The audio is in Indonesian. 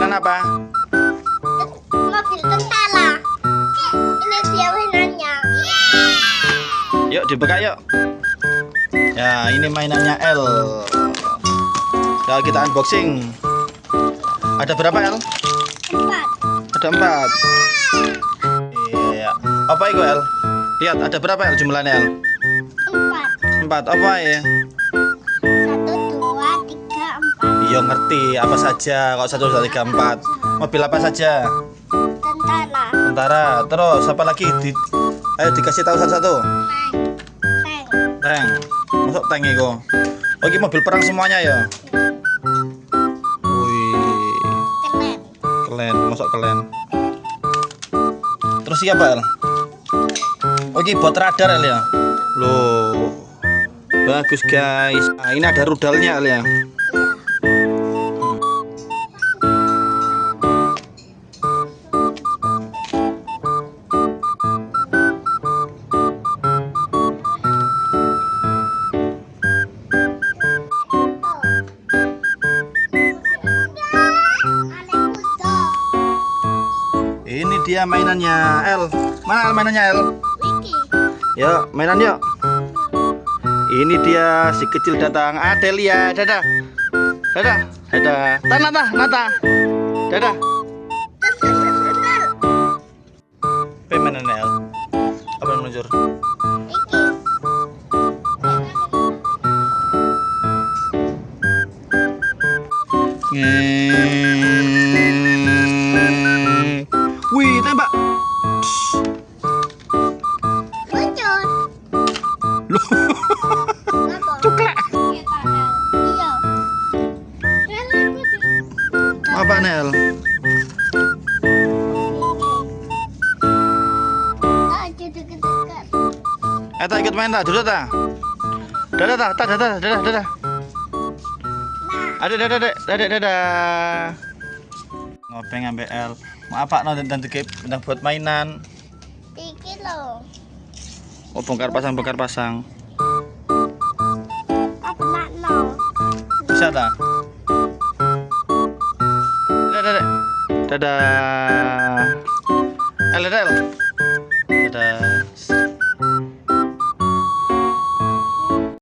mainan apa? Mobil tentara. Ini dia mainannya. Yuk dibuka yuk. Ya ini mainannya L. Ya kita unboxing. Ada berapa L? 4. Ada 4. Iya. Apa itu L? Lihat ada berapa L jumlahnya L? 4. 4 apa ya? 1, 2, 3, 4. Iya ngerti apa saja. Kok 1, 2, 3, 4. Mobil apa saja? Tentara. Tentara. Terus apa lagi? Ayo dikasih tahu satu-satu. Tank. Tank. Masuk tank itu. Oh ini mobil perang semuanya ya. Wih, Keren. keren. Masuk keren. Terus siapa El? Oh ini buat radar El ya. Loh, bagus guys. Nah, ini ada rudalnya El ya. Ini dia mainannya El. Mana El mainannya El? Wiki. Yuk, mainan yuk. Ini dia si kecil datang. Adelia, dadah. Dadah, dadah. Nata, Nata. Dadah. Apa mainannya El? Apa yang meluncur? Wih, tembak. Muncul. Loh, cuklek. Iya. Apa Nel? Tak ikut main tak? Duduk tak? Dadah tak? Dadah, dadah, dadah. Aduh, dadah, dadah, dadah. Ngopeng ngambil L. Mau apa no dan tikip tentang buat mainan. Iki loh. Oh bongkar pasang. Apa makno? Bisa tak? Dadah, dadah. Dadah. L, dadah. Dadah.